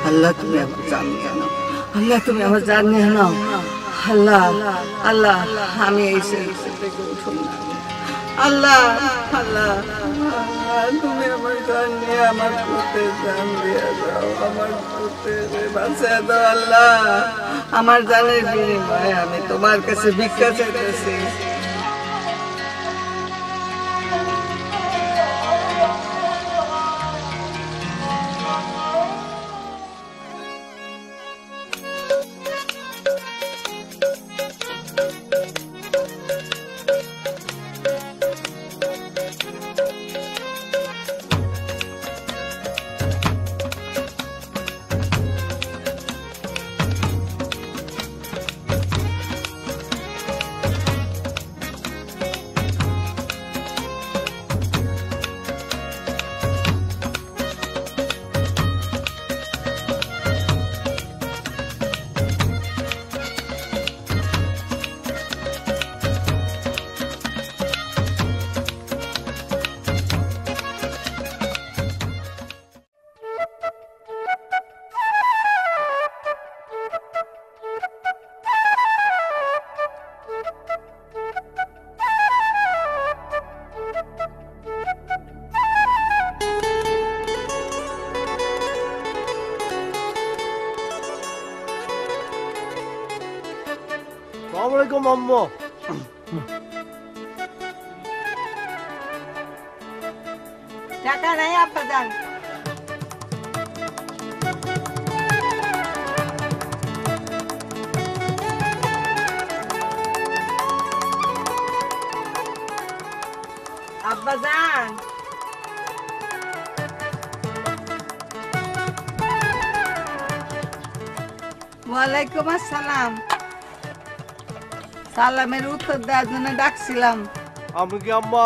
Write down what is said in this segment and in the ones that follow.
আল্লাহ তুমি আমার জান নিয়ে নাও, আল্লাহ তুমি আমার জান নিয়ে নাও। আল্লাহ আল্লাহ আমি এই থেকে উঠুন না। আল্লাহ আল্লাহ তুমি আমার জান নিয়ে আমার পুতে জান দিয়ে দাও, আমার পুতে বাঁচিয়ে দাও। আল্লাহ আমার জানের বিনিময়ে আমি তোমার কাছে ভিক্ষা চাইতেছি। আসসালামু আলাইকুম আম্মু। টাকা নাই আব্বা জান। আব্বা জান ওয়ালাইকুম আসসালাম। সালামের উত্তর দেওয়ার জন্য ডাকছিলাম। আমি কি আম্মা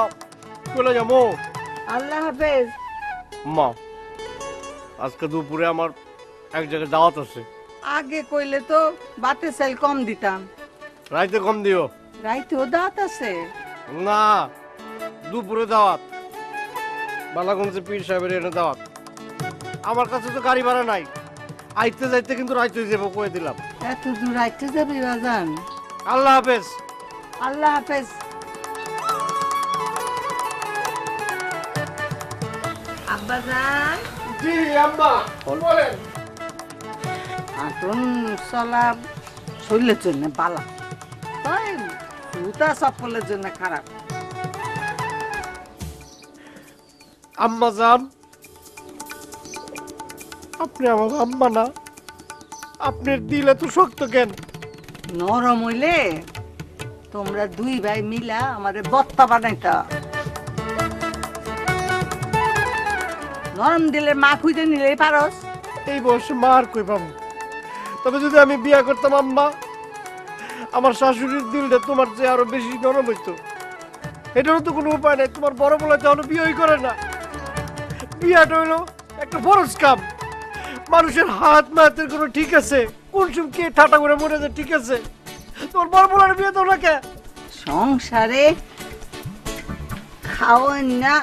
চলে যাবো? আল্লাহ হাফেজ। আম্মা আজকে দুপুরে আমার এক জায়গায় দাওয়াত আছে। আগে কইলে তো বাতে চাল কম দিতাম। রাইতে কম দিও। রাইতেও দাওয়াত আছে? না, দুপুরে দাওয়াত। বালাগঞ্জে পীর সাহেবের এনে দাওয়াত। আমার কাছে তো গাড়ি ভাড়া নাই, আইতে যাইতে কিন্তু রাইতে যাবো কয়ে দিলাম। এত দূর আইতে যাবি বাজান? আল্লাহ হাফেজ। আল্লাহ হাফেজ। আব্বা জান। জি আম্মা বলেন। আটন চলা শরীরের জন্য বালা, তাই জুতা চপ্পলের জন্য খারাপ। আম্মা জান, আপনি আমার আম্মা না, আপনার দিল এত শক্ত কেন? নরম হইলে তোমরা দুই ভাই মিলা আমাদের বত্তা বানাইতা। নরম দিলে মা খুঁজে নিলেই পারস। এই বয়সে মা আর কই পাবো? তবে যদি আমি বিয়া করতাম আম্মা, আমার শাশুড়ির দিলটা তোমার চেয়ে আরো বেশি নরম হইতো। এটারও তো কোনো উপায় নাই। তোমার বড় বলে তো এখনো বিয়েই করে না। বিয়াটা হইলো একটা ফরজ কাম। মানুষের হাত মাতের কোনো ঠিক আছে? কোন সময় কে ঠাটা করে মরে যায় ঠিক আছে? তোমার বড় বলার বিয়ে তো না কে? সংসারে খাওয়ান না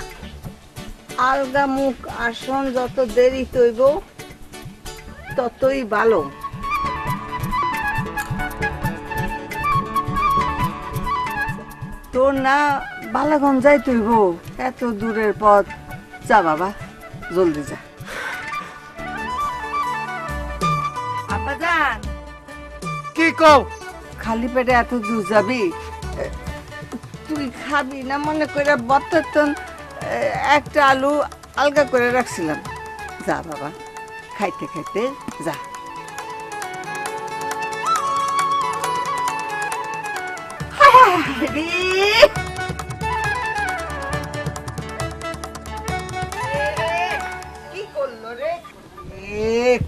আলগা মুখ আসন যত দেরি তৈব ততই ভালো। তোর না বালাগঞ্জ যাই তৈব, এত দূরের পথ। যা বাবা, জলদি যা। আপা জান, কি কও? খালি পেটে এত দূর যাবি? তুই খাবি না মনে করে বত্তন একটা আলু আলগা করে রাখছিলাম। যা বাবা, খাইতে খাইতে যা। কি করলো রে?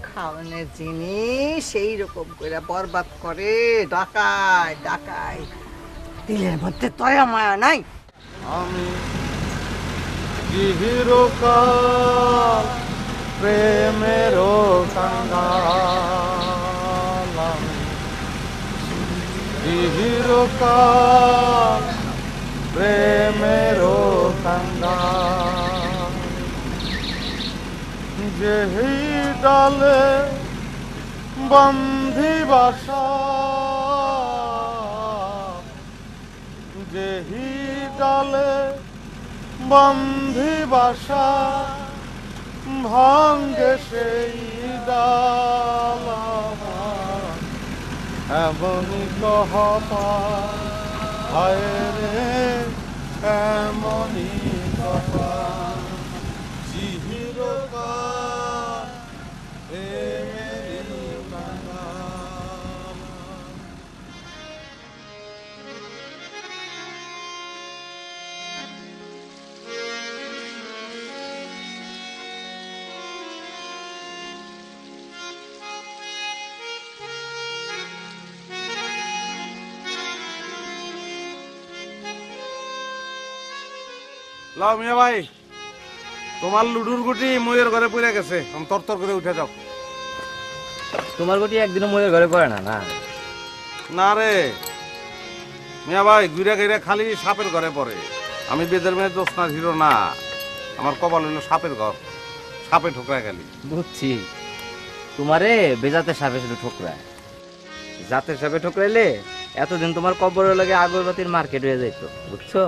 খাওয়ানোর জিনিস সেই রকম করে বরবাদ করে। ডাকায় ডাকায়, দিলের মধ্যে তয়া মায়া নাই। আমি চিরকাল প্রেমের কাঙ্গাল, চিরকাল প্রেমের কাঙ্গাল, যেই ডালে বন্ধি বাসা যেহি ডালে বন্ধি বাসা ভাঙ্গে সেই ডালা এমনই কহপা হায় রে এমনই কহপা চিহিরকা এ মেরি কাঙাল। লাও মিয়া ভাই, তোমার লুডুর গুটি ময়ের ঘরে পড়ে গেছে, আমি তরতর করে উঠে যাও। তোমার গুটি একদিনও ময়ের ঘরে পড়ে না। না না রে মিয়া ভাই, ঘুরে ঘিরে খালি সাপের ঘরে পড়ে। আমি বেদের মেয়ে দোস্তার হিরো না, আমার কপাল হইলো সাপের ঘর, সাপে ঠোকরায় খালি। বুঝছি, তোমারে বেজাতে সাপে শুধু ঠোকরায়। জাতের সাপে ঠোকরাইলে এতদিন তোমার কবরের লাগে আগরবাতির মার্কেট হয়ে যাইতো, বুঝছো?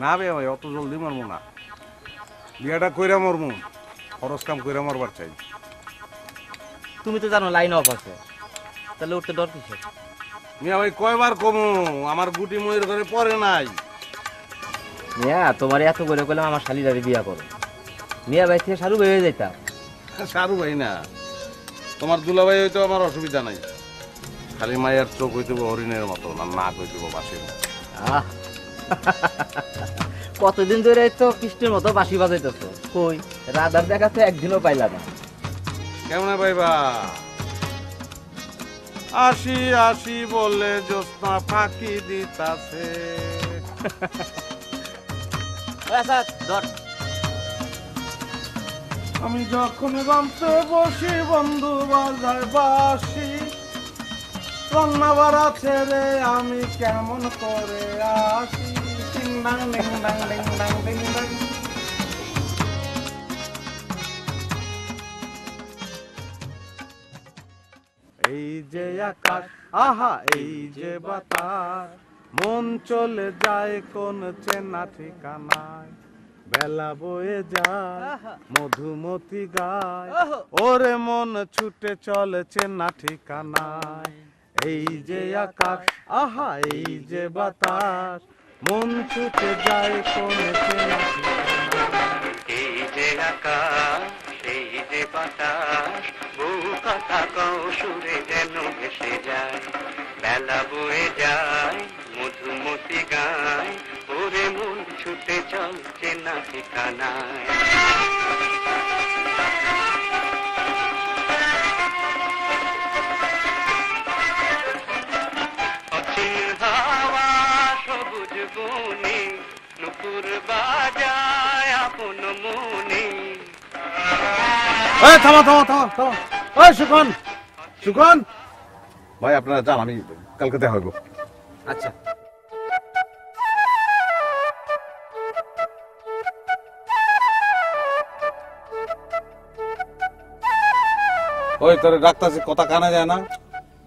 না বে ভাই, অত জলদি মরমু না, বিয়াটা কইরা মরমু, খরচ কাম কইরা মরবার চাই। তুমি তো জানো লাইন অফ আছে, তাহলে উঠতে ডর কিসের? মিয়া ভাই কয়বার কমু, আমার গুটি ময়ের ঘরে পড়ে নাই। মিয়া তোমার এত করে করলাম আমার শালিদারে বিয়া করো, মিয়া ভাই থেকে সারু হয়ে যাইতাম। সারু ভাই না, তোমার দুলাভাই হইতো আমার অসুবিধা নাই, খালি মায়ের চোখ হইতে হরিণের মতো, না নাক হইতে বাসের মতো। আহ, কতদিন ধরে তো কৃষ্ণের মতো বাঁশি বাজাইতেছ, কই রাধার দেখা তো একদিনও পাইলা না। কেমন পাইবা? আসি আসি বলে জ্যোৎস্না ফাঁকি দিতাছে। আমি যখন গামতে বসি বন্ধু বাজায় বাসি, রান্নাবার ছেড়ে আমি কেমন করে আসি। ডিং ডাং ডিং ডাং ডিং ডাং ডিং ডাং। এই যে আকাশ, আহা এই যে বাতাস, মন চলে যায় কোন চেনা ঠিকানায়। বেলা বয়ে যায় মধুমতি গায়, ওরে মন ছুটে চলে চেনা ঠিকানায়। এই যে আকাশ, আহা এই যে বাতাস, মন ছুটে যায় কোন চেনা ঠিকানায়। এই যে আকাশ, এই যে বাতাস, বহু কথা কও সুরে যেন ভেসে যায়। বেলা বয়ে যায় মধুমতি গায়, ওরে মন ছুটে চলছে না ঠিকানায়। অচিন হাওয়া সবুজ বনে, নুপুর বাজায় আপন মনে। এই থামা থামা থামা থামা, ওই সুখন, সুখন ভাই আপনারা যান, আমি কালকে দেখা হইব। আচ্ছা ওই তোরে ডাক্তারছি, কথা কানে যায় না,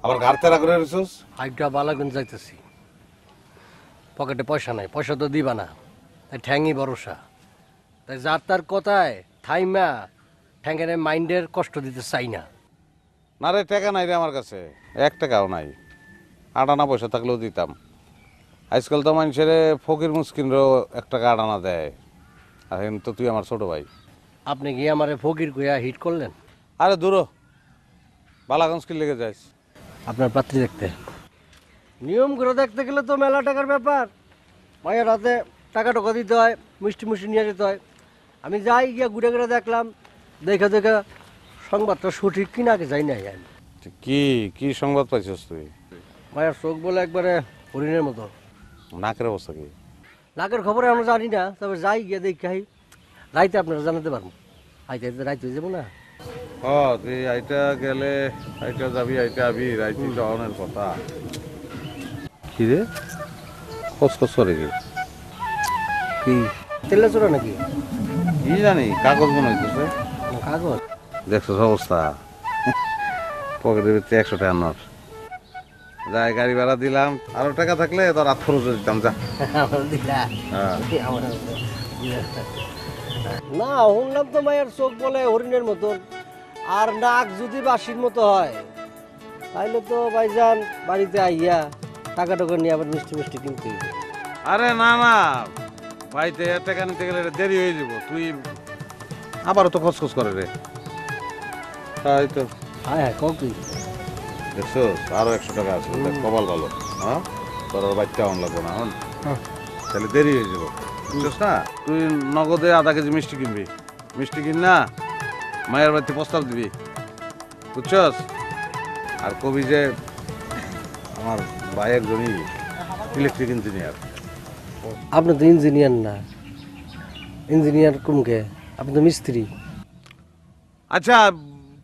আবার ঘাড় তেরা করে রেছিস। আইটা বালাগুন যাইতেছি, পকেটে পয়সা নাই, পয়সা তো দিবা না, তাই ঠ্যাংই ভরসা। তাই যার তার কথায় থাইমা ঠ্যাঙ্গের মাইন্ডের কষ্ট দিতে চাই না। না রে, টাকা নাই রে আমার কাছে, 1 টাকাও নাই। 8 আনা পয়সা থাকলেও দিতাম। আজকাল তো মানুষের ফকির মুসকিনরও 1 টাকা 8 আনা দেয়, আর এখন তো তুই আমার ছোট ভাই। আপনি গিয়ে আমারে ফকির কইয়া হিট করলেন? আরে দূরো, বালাগঞ্জ কি লেগে যাইস? আপনার পাত্রী দেখতে নিয়ম করে দেখতে গেলে তো মেলা টাকার ব্যাপার। মায়ের হাতে টাকা টাকা দিতে হয়, মিষ্টি মিষ্টি নিয়ে যেতে হয়। আমি যাই গিয়া ঘুরে ঘুরে দেখলাম, দেখা দেখা সংবাদটা সঠিক কিনা আগে যাই নাই আমি। কি কি সংবাদ পাইছিস তুই? মায়ের চোখ বলে একবারে হরিণের মতো। নাকের অবস্থা কি? নাকের খবরে আমরা জানি না, তবে যাই গিয়ে দেখি রাইতে আপনারা জানাতে পারবো। আইতে রাইতে হয়ে যাবো না? তুই আইটা গেলে আইটা যাবি, আইটা আবি, রাইতে যাওয়ানোর কথা। কি রে কসকস করে কি? কি তেলে চোরা নাকি? কি জানি, কাগজ মনে হইতেছে। কাগজ দেখছিস অবস্থা? পকেটের ভিতরে 100 টাকা নোট। যাই গাড়ি ভাড়া দিলাম, আরো টাকা থাকলে তোর রাত খরচ দিতাম। যা হ্যাঁ। না শুনলাম তো মায়ের চোখ বলে হরিণের মতন, আর নাক যদি বাঁশির মতো হয় তাইলে তো ভাইজান বাড়িতে আইয়া টাকা টাকা নিয়ে আবার মিষ্টি মিষ্টি কিনতে হইবে। আরে না না, বাড়িতে টাকা নিতে গেলে দেরি হয়ে যাব। তুই আবারও তো খসখস করে রে। তাই তো হ্যাঁ হ্যাঁ কম তুই দেখছো, আরো 100 টাকা আছে। দেখ কপাল ভালো। হ্যাঁ, তোর আর বাচ্চা অন লাগবো না। তাহলে দেরি হয়ে যাবো, বুঝছিস না? তুই নগদে আধা কেজি মিষ্টি কিনবি। মিষ্টি কিন না, মায়ের বাড়িতে প্রস্তাব দিবি, বুঝছস? আর কবি যে আমার ভাই একজনই ইলেকট্রিক ইঞ্জিনিয়ার। আপনি তো ইঞ্জিনিয়ার না, ইঞ্জিনিয়ার কুমকে, আপনি তো মিস্ত্রি। আচ্ছা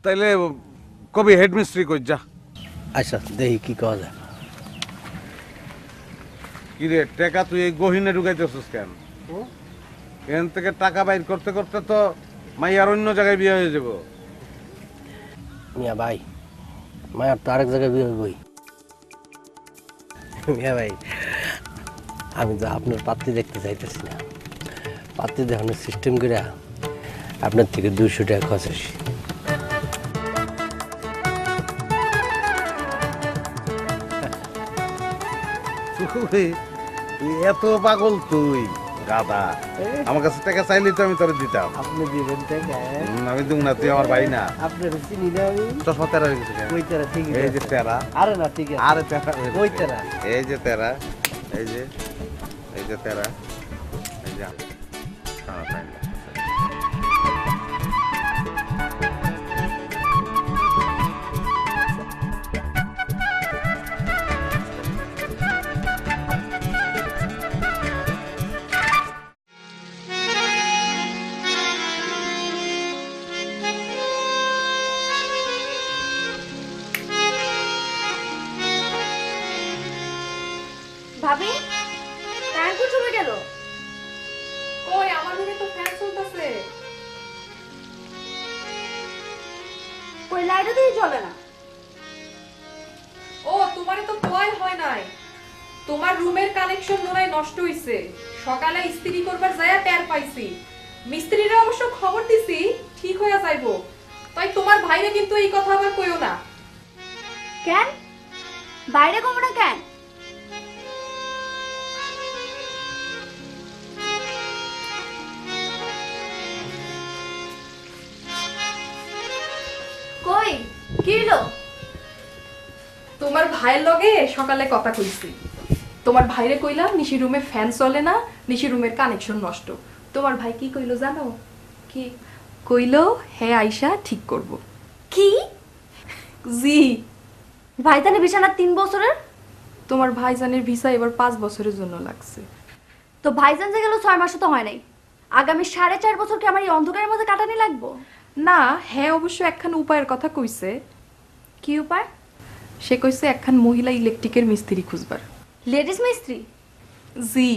তাইলে কবি হেড মিস্ত্রি কই যা। আচ্ছা দেখি কি করা যায়। কি রে টাকা তুই এই গহিনে ঢুকাইতেছিস কেন? এখান থেকে টাকা বাইর করতে করতে তো মাইয়ার অন্য জায়গায় বিয়ে হয়ে যাব। মিয়া ভাই, মায়ার তো আরেক জায়গায় বিয়ে হইবই। মিয়া ভাই, আমি তো আপনার পাত্রী দেখতে চাইতেছি না। পাত্রী দেখানোর সিস্টেম করে আপনার থেকে 200 টাকা খরচ আসি। তুই এত পাগল তুই গাদা? আমার কাছে টাকা চাইলে তো আমি তোরে দিতাম। আপনি দিবেন টাকা? আমি দিব না, তুই আমার ভাই না। আপনার চিনি না আমি। চশমা তেরা হয়ে গেছে কেন? ওই তেরা ঠিক এই যে তেরা। আরে না ঠিক আছে। আরে তেরা হয়ে ওই গেছে। তেরা। এই যে তেরা, এই যে তেরা, এই যা। টানা টাইম লাগতেছে। ভাবি ফ্যান কো চলে গেল? কই আমার রুমে তো ফ্যান চলতেছে। কই লাইটও দিয়ে জ্বলে না। ও তোমারে তো কোয়াই হয় নাই, তোমার রুমের কানেকশন মনে নষ্ট হইছে। সকালে ইস্ত্রি করবার যায়া টের পাইছি। মিস্ত্রিরা অবশ্য খবর দিছি, ঠিক হইয়া যাইবো। তাই তোমার ভাইরে কিন্তু এই কথা আবার কইও না। কেন বাইরে কমো না কেন? কই কি হলো? তোমার ভাইয়ের লগে সকালে কথা কইছি। তোমার ভাইরে কইলাম নিশি রুমে ফ্যান চলে না, নিশি রুমের কানেকশন নষ্ট। তোমার ভাই কি কইলো জানো? কি কইলো? হ্যাঁ আইসা ঠিক করব। কি জি। ভাইজানের বিছানা 3 বছরের? তোমার ভাইজানের ভিসা এবার 5 বছরের জন্য লাগছে। তো ভাইজান যে গেল 6 মাসও তো হয় নাই। আগামী 4.5 বছর কি আমার এই অন্ধকারের মধ্যে কাটানি লাগবো? না, হ্যাঁ অবশ্য একখান উপায়ের কথা কইছে। কি উপায়? সে কইছে একখান মহিলা ইলেকট্রিকের মিস্ত্রি খুঁজবার। লেডিস মিস্ত্রি? জি।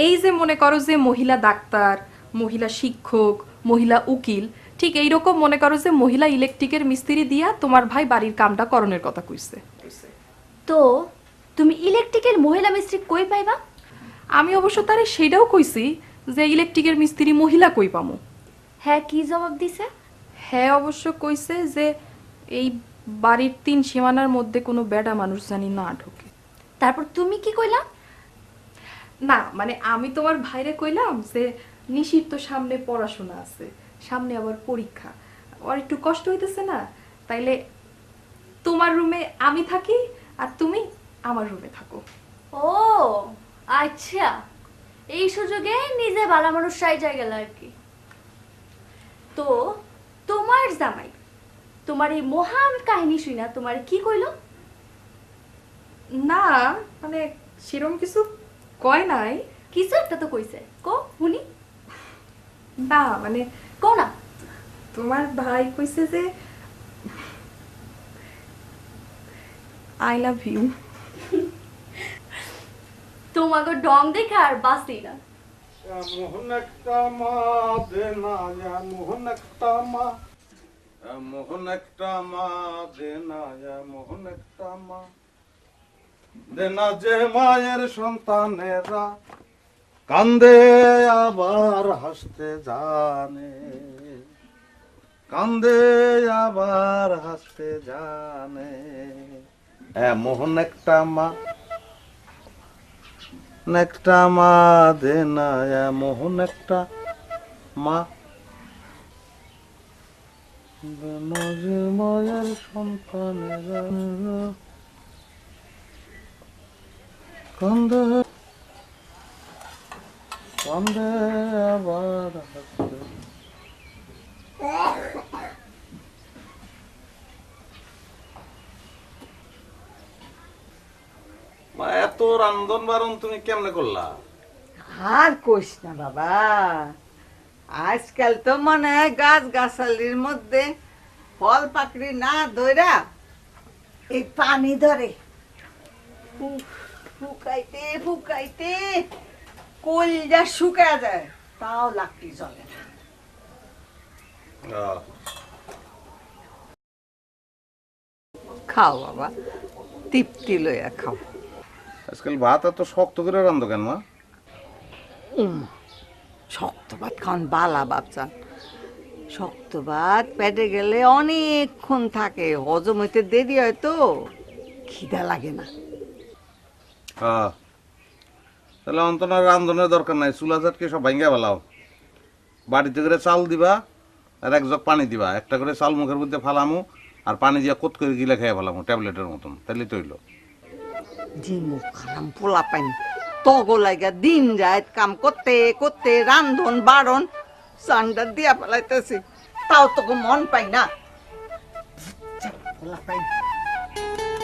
এই যে মনে করো যে মহিলা ডাক্তার, মহিলা শিক্ষক, মহিলা উকিল, ঠিক এইরকম মনে করো যে মহিলা ইলেকট্রিকের মিস্ত্রি দিয়া তোমার ভাই বাড়ির কামটা করণের কথা কইছে। তো তুমি ইলেকট্রিকের মহিলা মিস্ত্রি কই পাইবা? আমি অবশ্য তারে সেটাও কইছি যে ইলেকট্রিকের মিস্ত্রি মহিলা কই পামু। হ্যাঁ কি জবাব দিছে? হ্যাঁ অবশ্য কইছে যে এই বাড়ির 3 সীমানার মধ্যে কোনো বেডা মানুষ জানি না ঢোকে। তারপর তুমি কি কইলা? না মানে আমি তোমার ভাইরে কইলাম যে নিশির তো সামনে পড়াশোনা আছে, সামনে আবার পরীক্ষা, আর একটু কষ্ট হইতেছে না, তাইলে তোমার রুমে আমি থাকি আর তুমি আমার রুমে থাকো। ও আচ্ছা, এই সুযোগে নিজে ভালো মানুষ সাইজা গেল আর কি। তো তোমার জামাই তোমার এই মহান কাহিনী শুনা তোমার কি কইলো? না মানে সেরকম কিছু কয় নাই। কিছু একটা তো কইছে, কো শুনি। না মানে কো না। তোমার ভাই কইছে যে আই লাভ ইউ। তোমাকে ডং দেখে আর বাঁচি না। মোহন একটা মা দে না, মোহন একটা মা। মোহন একটা মা দেনা, মোহন একটা মা দেনা, যে মায়ের সন্তানেরা কান্দে আবার হাসতে জানে, কান্দে আবার হাসতে জানে। মোহন একটা মা, একটা মা দেনা, মোহন একটা মা দেনা, যে মায়ের সন্তানেরা কান্দে কান্দে আবার হাসতে। মা, এত রান্ধন বারণ তুমি কেমনে করলা? আর কইস না বাবা, আজকাল তো মনে হয় গাছ গাছালির মধ্যে ফল পাকড়ি না ধইরা এই পানি ধরে ফুকাইতে ফুকাইতে কলজা শুকায় যায়, তাও লাকড়ি জ্বলে না। খাও বাবা, তৃপ্তি লইয়া খাও। আজকাল ভাত এত শক্ত করে রান্ধো কেন মা? শক্ত ভাত খান বালা বাপচান, শক্ত ভাত পেটে গেলে অনেকক্ষণ থাকে, হজম হইতে দেরি হয় তো খিদা লাগে না। তাহলে অন্তনার রান্ধনের দরকার নাই, চুলা জাতকে সব ভাঙ্গা ফেলাও, বাড়িতে করে চাল দিবা আর এক জগ পানি দিবা, একটা করে চাল মুখের মধ্যে ফালামু আর পানি দিয়ে কোত করে গিলে খেয়ে ফেলামু ট্যাবলেটের মতন, তাহলে তৈল। জি মুখ খারাম পোলা পাইন তগো লাগা দিন যায় কাম করতে করতে, রান্ধন বাড়ন সান্ডার দিয়া ফেলাইতেছি, তাও তোকে মন পাই না। পোলা পাইন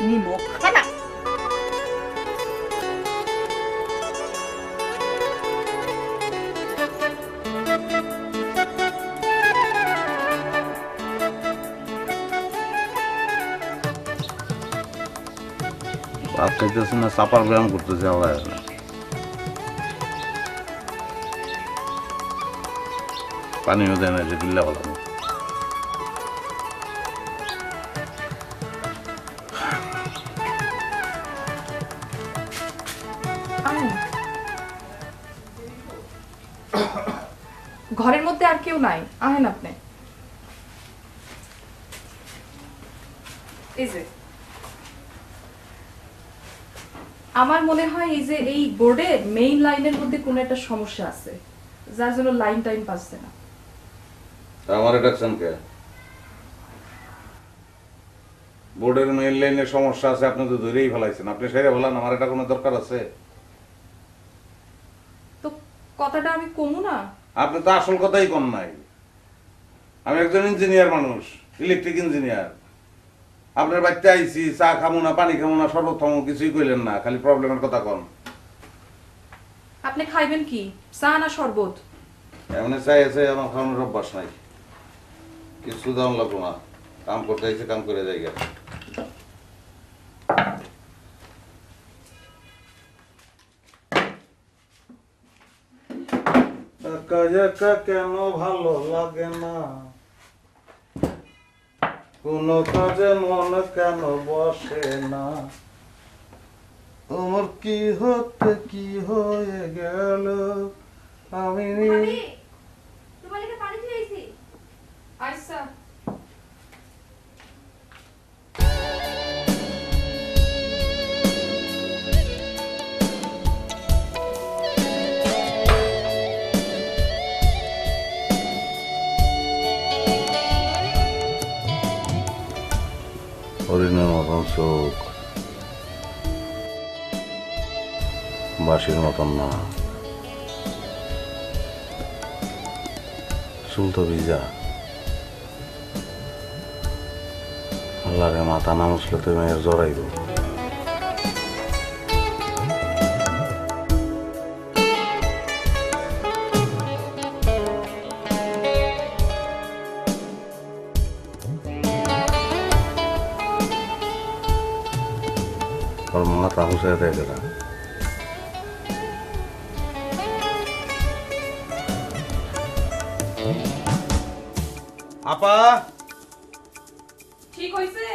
নিমখ খানা। ভাত খাইতেছি না, চাপার ব্যায়াম করতেছি আবার। পানিও দেয় না যে বিল্লা বলা। ঘরের মধ্যে আর কেউ নাই, আহেন আপনি। এই যে আমার মনে হয় এই যে এই বোর্ডের মেইন লাইনের মধ্যে কোনো একটা সমস্যা আছে, যার জন্য লাইন টাইম পাচ্ছে না। আমার ডাকছেন কে? বোর্ডের মেইন লাইনের সমস্যা আছে, আপনি তো ধরেই ফেলাইছেন, আপনি সেরে বলেন আমার এটা কোনো দরকার আছে? তো কথাটা আমি কমু না? আপনি তো আসল কথাই কম নাই। আমি একজন ইঞ্জিনিয়ার মানুষ, ইলেকট্রিক ইঞ্জিনিয়ার। আপনার বাড়িতে আইসি, চা খামু না, পানি খামু না, শরবত খামু, কিছুই কইলেন না, খালি প্রবলেমের কথা কন। আপনি খাইবেন কি, চা না শরবত? এমনি চাই আছে, আমার খাওয়ানোর অভ্যাস নাই, কিছু দাম লাগবো না, কাম করতে আইসে কাম করে যাই গে। একা একা কেন ভালো লাগে না, কোনো কাজে মন কেন বসে না, তোমার কি হতে কি হয়ে গেল, আমি তোমার লেগে পানি দিয়েছি। আচ্ছা হরিণের মতন চোখ, বাঁশির মতন না, চুল তো ভিজা, আল্লাহরে মাথা না মুছলে তো মেয়ের জড়াইব। ওর মাথা মুছে দেয় গেলা। আপা ঠিক হইছে?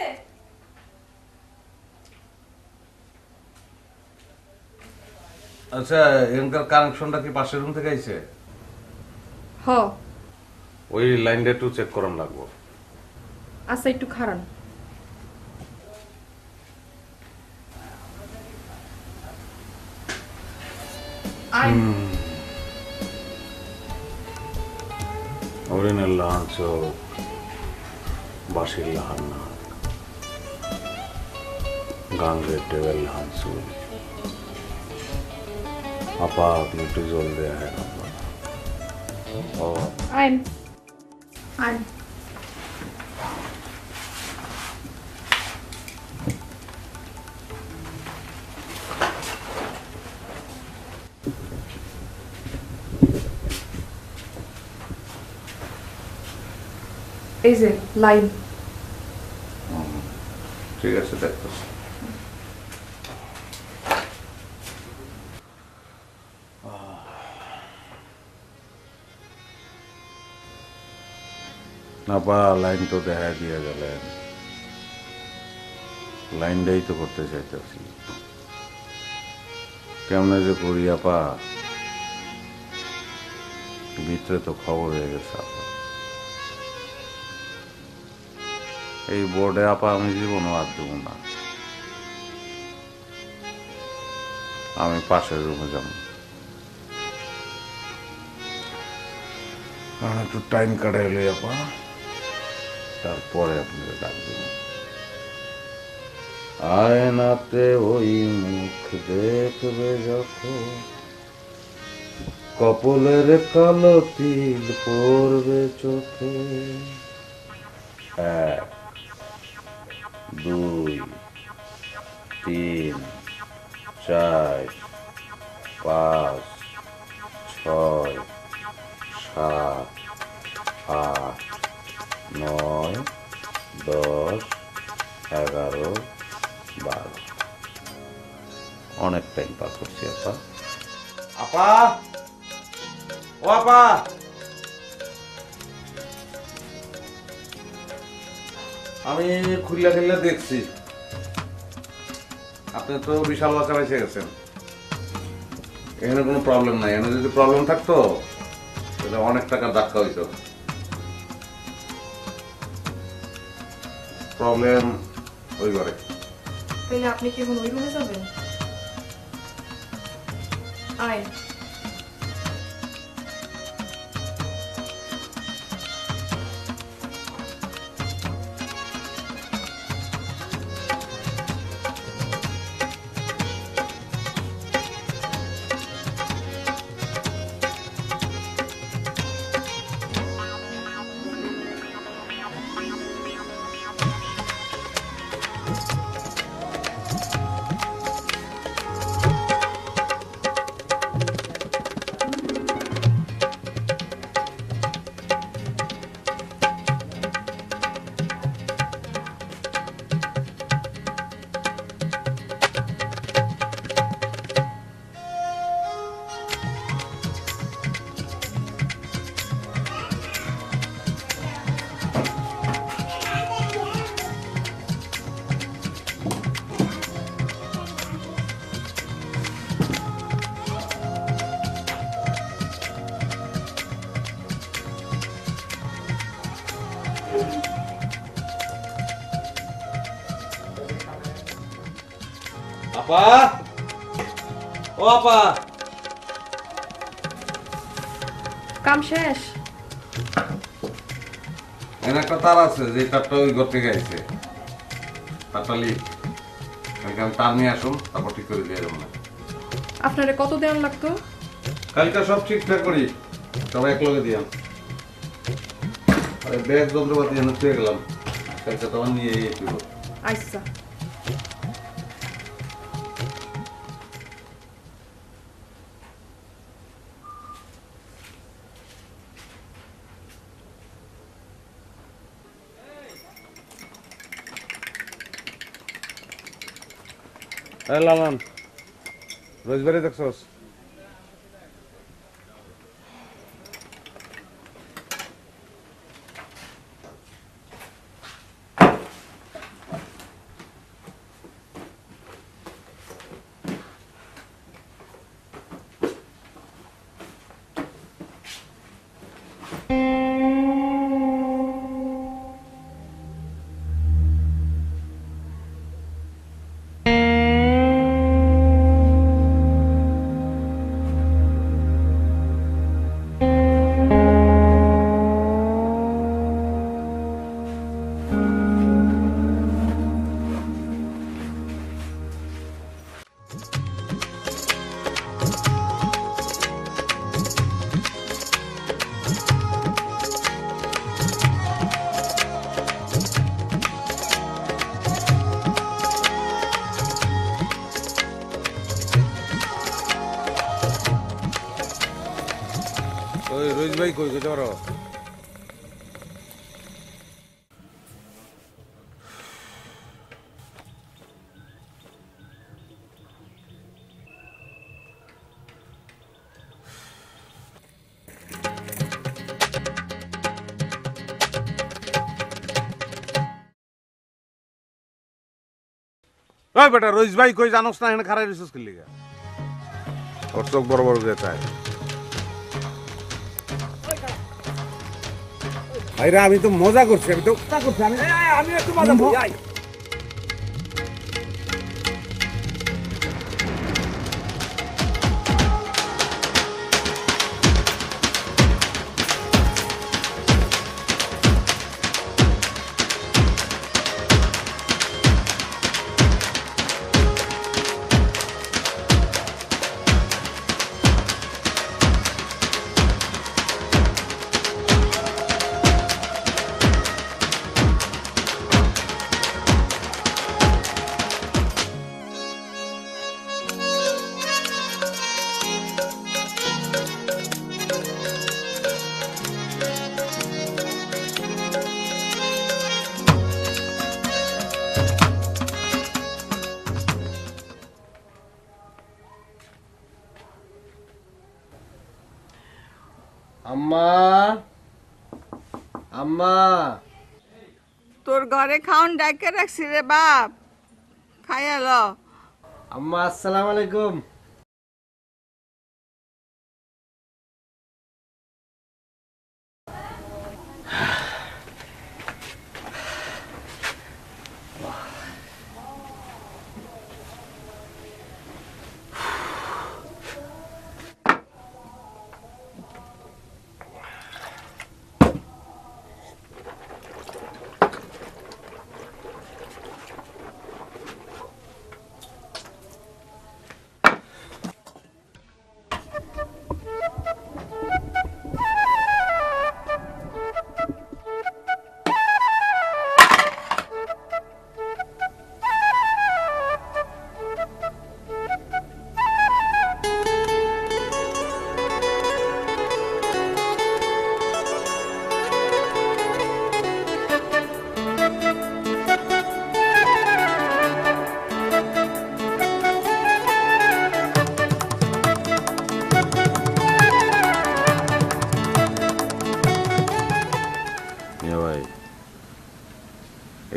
আচ্ছা, এখানকার কানেকশনটা কি পাশের রুম থেকে আইছে? হ। ওই লাইনটা একটু চেক করান লাগবো। আচ্ছা, একটু খারান। Original Lanzo, Basil Hanna, Gangre Devil Hansul. আপা আপনি একটু জল দেয়া হয় আপা। ও আইন আইন। এই যে লাইন। ঠিক আছে, দেখতেছি। আপা লাইন তো দেখা দিয়ে গেলেন, লাইনটাই তো করতে চাইতেছি, কেমনে যে করি আপা, ভিতরে তো খবর হয়ে গেছে আপা। এই বোর্ডে আপা আমি জীবনও আর দেব না, আমি পাশের রুমে যাব, কারণ একটু টাইম কাটাইলে আপা, তারপরে আপনাকে ডাক দেব। আয়নাতে ওই মুখ দেখবে যখন, কপলের কালো তিল পড়বে চোখে। 1 2 3 4 5 6 7 8 9 10 11 12। অনেক টাইম পার করছি আপা। আপা, ও আপা, আমি খুললা খুললা দেখছি, আপনি তো বিশাল বাচ্চা বেঁচে গেছেন, এখানে কোনো প্রবলেম নাই। এখানে যদি প্রবলেম থাকতো তাহলে অনেক টাকা ধাক্কা হইতো। প্রবলেম ওই ঘরে। তাহলে আপনি কি এখন ওই রুমে যাবেন? আইন। আপা, ও আপা, কাম শেষ? এখানে একটা তার আছে, যে তারটা ওই ঘর থেকে আইছে, তারটা লিক, এখানে তার নিয়ে আসুন, তারপর ঠিক করে দিয়ে যাবো না। আপনারে কত দেওয়ার লাগতো? কালকে সব ঠিকঠাক করি, সবাই এক লগে দিয়াম। আরে ব্যাগ যন্ত্রপাতি এনে থুয়ে গেলাম, কালকে তোমার নিয়ে একটু। আচ্ছা। এই লালন, রোজবারে দেখছস? ওই রোজ ভাই কই কইতে পারো? ওই বেটা রোজ ভাই কই জানোস না এখানে খারাই রিসোর্স করলি গা? ওর চোখ বড় বড় দিয়ে চায়। ভাইরা আমি তো মজা করছি, আমি একটু মজা করি। আম্মা, আম্মা, তোর ঘরে খাওন ডাইকে রাখছি রে বাপ, খাইয়া ল। আম্মা আসসালামু আলাইকুম।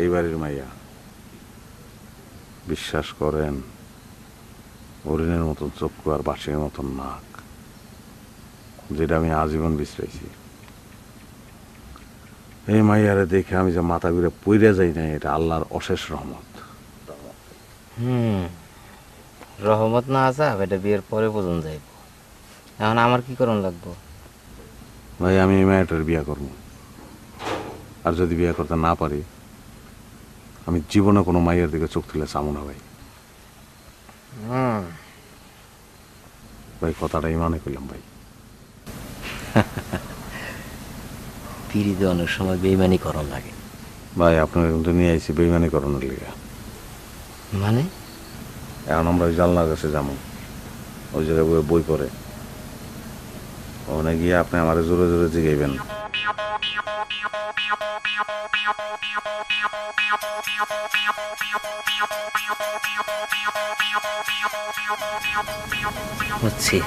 এই বাড়ির মাইয়া, বিশ্বাস করেন হরিণের মতন চক্ষু আর বাঁশের মতন নাক, যেটা আমি আজীবন বিশ্রাইছি। এই মাইয়ারে দেখে আমি যে মাথা ঘুরে পইরা যাই না, এটা আল্লাহর অশেষ রহমত। রহমত না আসা এটা বিয়ের পরে পর্যন্ত যাইব। এখন আমার কি করণ লাগবো? ভাই আমি এই মায়াটার বিয়া করবো, আর যদি বিয়া করতে না পারি আমি জীবনে কোনো মাইয়ের দিকে চোখ তুলে চামু না ভাই। ভাই কথাটাই মানে করলাম ভাই। পিড়িতে অনেক সময় বেইমানি করণ লাগে ভাই। আপনাকে কিন্তু নিয়ে আইছি বেইমানি করানোর লিগে। মানে? এখন আমরা ওই জানলার কাছে যাবো, ওই জায়গায় বই পড়ে, ওখানে গিয়ে আপনি আমার জোরে জোরে জিগাইবেন। বুঝছি,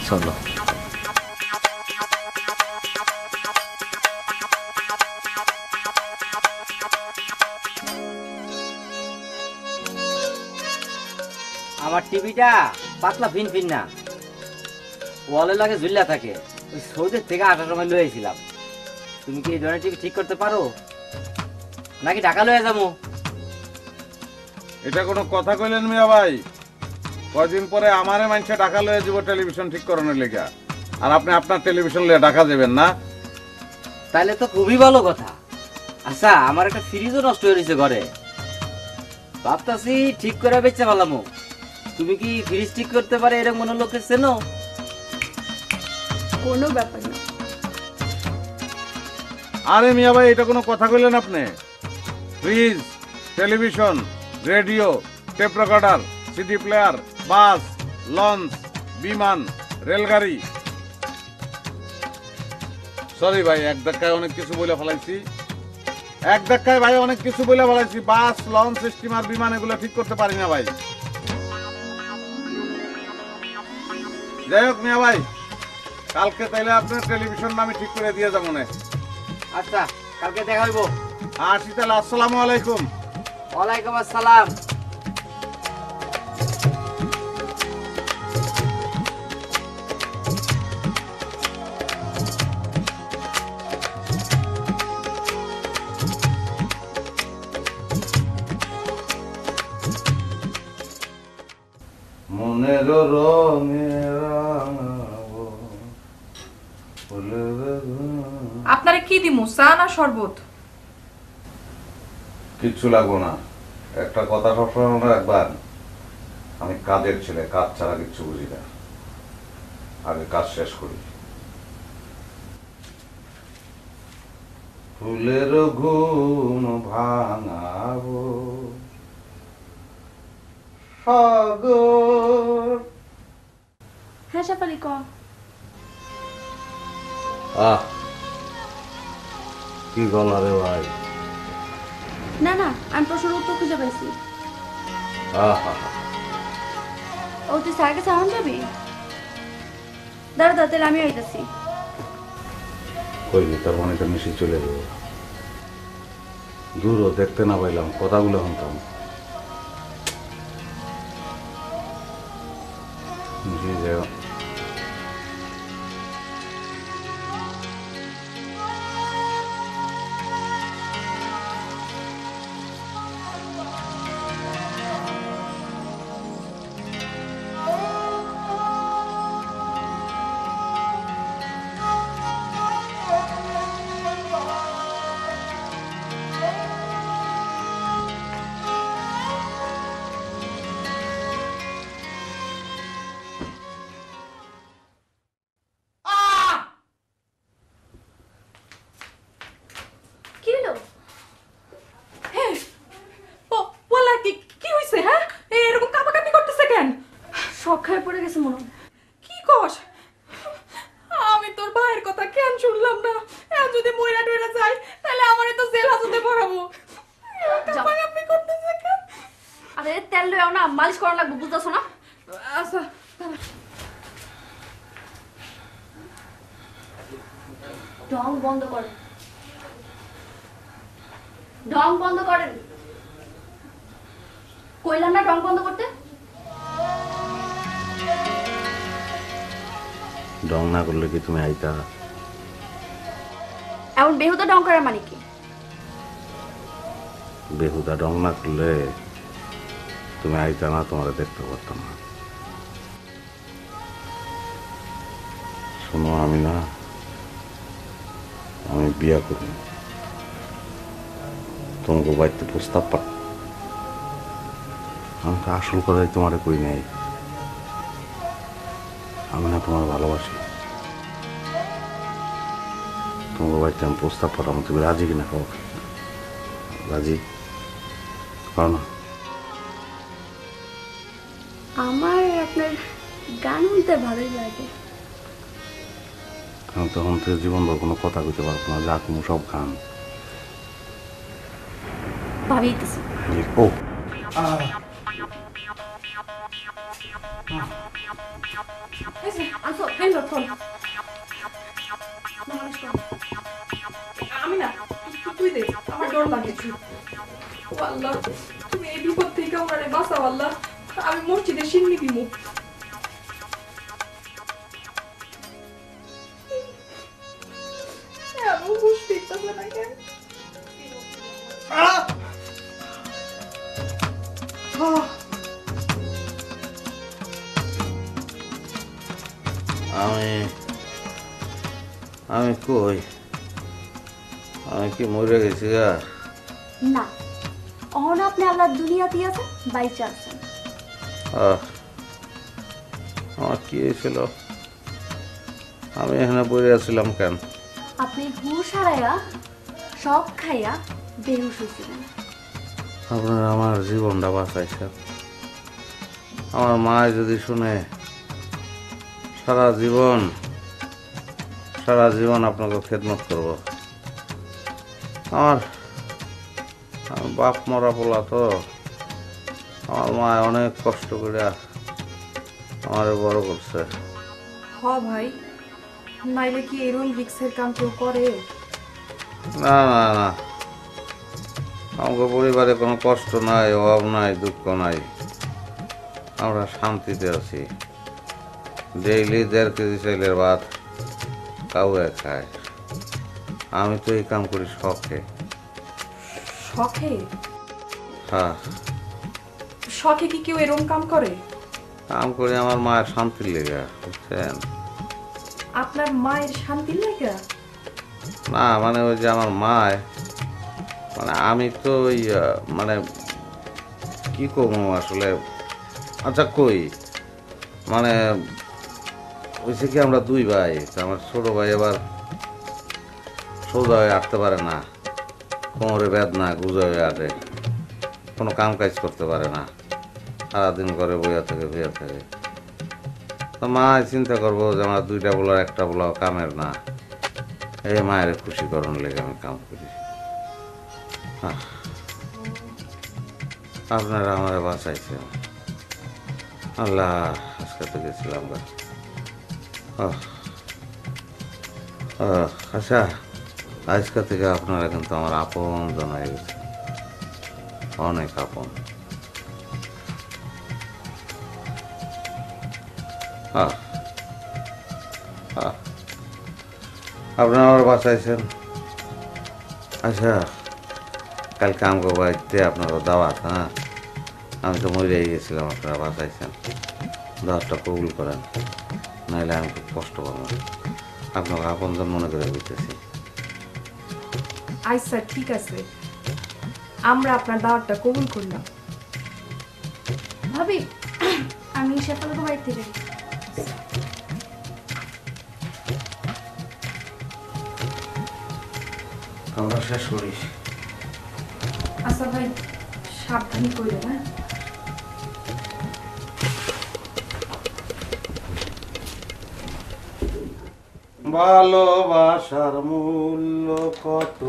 চলো। আমার টিভিটা পাতলা ফিন ফিন না, ওয়ালে লাগে ঝুল্লা থাকে। ওই সৌদের থেকে আসার সময় লয়েছিলাম। তুমি কি এই ধরনের টিভি ঠিক করতে পারো, নাকি ঢাকা লয়ে যাবো? এটা কোনো কথা কইলেন মিয়া ভাই? কদিন পরে আমারে মানুষে ঢাকা লয়ে যাব টেলিভিশন ঠিক করানোর লেগা, আর আপনি আপনার টেলিভিশন লয়ে ঢাকা যাবেন না? তাহলে তো খুবই ভালো কথা। আচ্ছা, আমার একটা ফ্রিজও নষ্ট হয়ে রয়েছে ঘরে, ভাবতাছি ঠিক করে বেচে ফেলামো। তুমি কি ফ্রিজ ঠিক করতে পারে এরকম মনে লোকের চেনো? কোনো ব্যাপার না। আরে মিয়া ভাই, এটা কোনো কথা কইলেন আপনি? Fridge, television, radio, tape recorder, CD player, bus, launch, বিমান, রেলগাড়ি, সরি ভাই, এক ধাক্কায় অনেক কিছু বলে ফেলাইছি। এক ধাক্কায় ভাই অনেক কিছু বলে ফেলাইছি। বাস, লঞ্চ, স্টিমার, বিমান এগুলো ঠিক করতে পারি না ভাই। যাই হোক মিয়া ভাই, কালকে তাইলে আপনার টেলিভিশনটা আমি ঠিক করে দিয়ে যাবো না। আচ্ছা, কালকে দেখা হইব। আসি তাহলে, আসসালামু আলাইকুম। ওয়ালাইকুম আসসালাম। মনের রঙে রাঙাবো ফুলের। আপনারে কি দিমু, চা না শরবত? কিচ্ছু লাগবো না। একটা কথা সবসময় মনে রাখবেন, আমি কাজের ছেলে, কাজ ছাড়া কিচ্ছু বুঝি না। আগে কাজ শেষ করি। ফুলের ঘুম ভাঙাবো সাগর। হ্যাঁ শেফালি ক। কি গলা রে ভাই। না না, আমি প্রশ্নের উত্তর খুঁজে পেয়েছি। ও তুই স্যারকে সাউন্ড যাবি? দাঁড়া দাঁড়া, তাহলে আমি আইতাছি। কই তার মানে তো মিশি চলে গেল। দূরও দেখতে না পাইলাম, কথাগুলো শুনতাম। মিশি যে কি হলো? ওয়ালা কি হইছে? হ্যাঁ, এরকম কাঁপাকাঁপি করতেছে কেন? শখ খায় পড়ে গেছে মনে হয়। কি কস? আমি তোর ভাইয়ের কথা কেন শুনলাম না? এখন যদি মইরা টইরা যায় তাহলে আমারে তো জেল হাজতে পড়াবো। কাঁপাকাঁপি করতেছে কেন? আরে তেল লইও না, মালিশ করা লাগবে, বুঝতেছো না? আচ্ছা, ঢং বন্ধ করেন, ঢং বন্ধ করেন। কইলাম না ঢং বন্ধ করতে? ডং না করলে কি তুমি আইতা? এমন বেহুদা ঢং করার মানে কি? বেহুদা ডং না করলে তুমি আইতা না, তোমার দেখতে পারতাম না। শোনো, আমি বিয়া করি, তোমাকে বাড়িতে প্রস্তাব পা। আমি তো আসল কথাই তোমারে কই নাই। আমি না তোমার ভালোবাসি। তোমাকে বাড়িতে আমি প্রস্তাব পাঠাবো, তুমি রাজি কিনা খাও? রাজি খাও না? আমার আপনার গান শুনতে ভালোই লাগে। আমি তখন তো জীবনভর কোনো কথা কইতে পারবো না, যা কোনো সব গান। ভাবিতেছি ও আচ্ছা, এই লোক ফোন। আমি না, তুই দে, আমার ডর লাগেছে। ও আল্লাহ, তুমি এই বিপদ থেকে আমারে বাঁচাও আল্লাহ। আমি মসজিদে সিন্নি দিমু। আমি বুঝতে পারছি না কেন। আমি কই, আমি কি মরে গেছি? না, অহন আপনি আল্লাহর দুনিয়াতে আছেন, বাইচা আছেন। আমার কি হয়েছিল? আমি এখানে পড়ে আছিলাম কেন? আপনি হুঁশ হারাইয়া সব খাইয়া বেহুশ হয়েছিলেন। আপনারা আমার জীবনটা বাঁচাইছেন। আমার মা যদি শুনে, সারা জীবন সারা জীবন আপনাকে খেদমত করব। আমার আমার বাপ মরা পোলা তো, আমার মা অনেক কষ্ট করে আমারে বড় করছে। হ ভাই, নাইলে কি এরকম রিক্সের কাম কেউ করে? না না না, আমাকে পরিবারে কোনো কষ্ট নাই, অভাব নাই, দুঃখ নাই, আমরা শান্তিতে আছি। ডেইলি 1.5 কেজি চাইলের ভাত কাউয়ে খায়। আমি তো এই কাম করি শখে। শখে? হ্যাঁ, শখে কি কেউ এরকম কাম করে? কাম করি আমার মায়ের শান্তির লেগে, বুঝছেন? আপনার মায়ের শান্তির লাগা? না মানে ওই যে আমার মায়, মানে আমি তো ওই মানে কি করবো আসলে। আচ্ছা কই, মানে হয়েছে কি আমরা 2 ভাই, তো আমার ছোট ভাই এবার সোজা হয়ে হাঁটতে পারে না, কোমরে বেদনা, গুজা হয়ে আটে, কোনো কাম কাজ করতে পারে না, সারাদিন করে বইয়া থাকে বইয়া থাকে। তো মা চিন্তা করবো যে আমার 2টা বলার 1টা বলা কামের না, এই মায়ের খুশি করার লেগে আমি কাম করি। আপনারা আমার বাঁচাইছেন, আল্লাহ। আজকে তো গেছিলাম গা। আচ্ছা, আজকে থেকে আপনারা কিন্তু আমার আপন জন হয়ে গেছে, অনেক আপন। আপনারা আমার বাঁচাইছেন। আচ্ছা, কালকে আমগো বাড়িতে আপনারা দাওয়াত, হ্যাঁ আমি তো মরেই গেছিলাম, আপনারা বাঁচাইছেন, দাওয়াতটা কবুল করেন, নাহলে আমি খুব কষ্ট পাবো। আপনাকে আপনজন মনে করে বুঝতেছি। আচ্ছা ঠিক আছে, আমরা আপনার দাওয়াতটা কবুল করলাম। ভাবি, আমি শেফালকে বাড়ি থেকে আমরা শেষ করি। আচ্ছা ভাই, সাবধানে কইরে না। ভালোবাসার মূল্য কত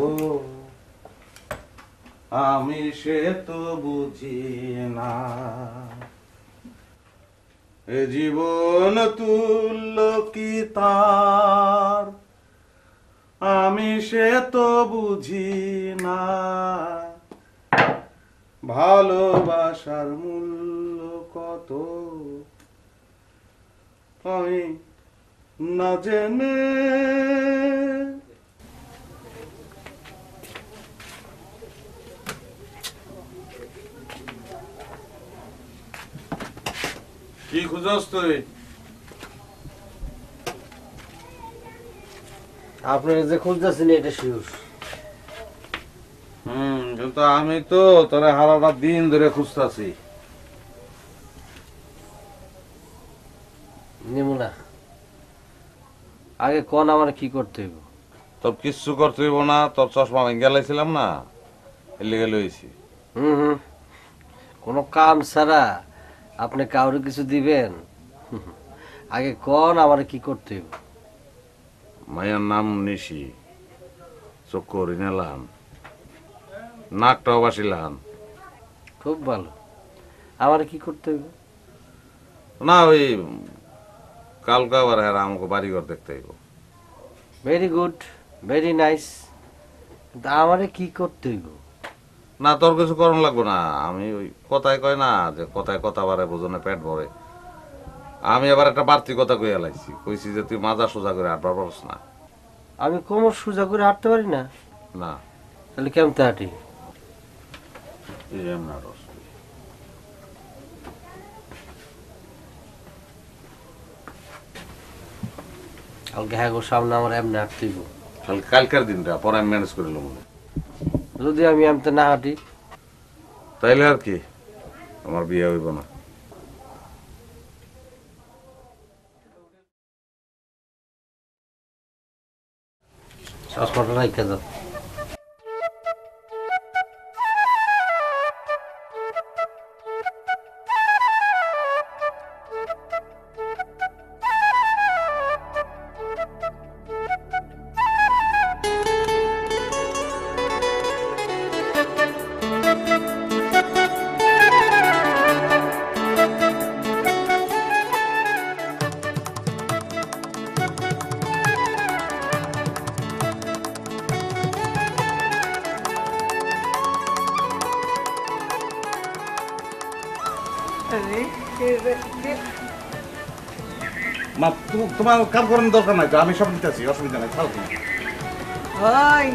আমি সে তো বুঝি না, এ জীবন তুল্য কি তার আমি সে তো বুঝি না, ভালোবাসার মূল্য কত আমি না জেনে। কি খুঁজস তুই? আপনারা যে খুঁজতেছেন এটা শিওর। কিন্তু আমি তো তোরা হারাটা দিন ধরে খুঁজতাছি। নেবো না, আগে কোন আমার কি করতে হইব? তোর কিচ্ছু করতে হইব না, তোর চশমা ভেঙে লাইছিলাম না, এর লেগে লইছি। হুম, কোনো কাম ছাড়া আপনি কাউরে কিছু দিবেন? আগে কোন আমার কি করতে হইব? মায়ের নাম নিশি, চক্কর নিলাম, নাকটাও বাসিলাম। খুব ভালো, আমার কি করতে হইব? না ওই কালকা আবার হ্যাঁ আমাকে বাড়িঘর দেখতে হইব। ভেরি গুড, ভেরি নাইস, কিন্তু আমারে কি করতে হইব? না তোর কিছু করণ লাগবে না, আমি ওই কথায় কয় না যে কথায় কথা বাড়ে বোঝনে পেট ভরে, আমি আবার একটা বাড়তি কথা কইয়া লাইছি, কইছি যে তুই মাজা সোজা করে হাঁটবার পারস না। আমি কোমর সোজা করে হাঁটতে পারি না? না তাহলে কেমতে হাঁটি? এই এমন আর রস। কালকে হ্যাঁ সামনে আমার এমনি হাঁটতে হইব। কালকের দিনটা পরে আমি ম্যানেজ করে নেব। যদি আমি এমতে না হাঁটি? তাইলে আর কি, আমার বিয়ে হইব না। চশমাটা রাইখা দাও। মা তোমার কাম করার দরকার নাই তো, আমি সব দিতেছি, অসুবিধা নাই, খাও তুমি। ওই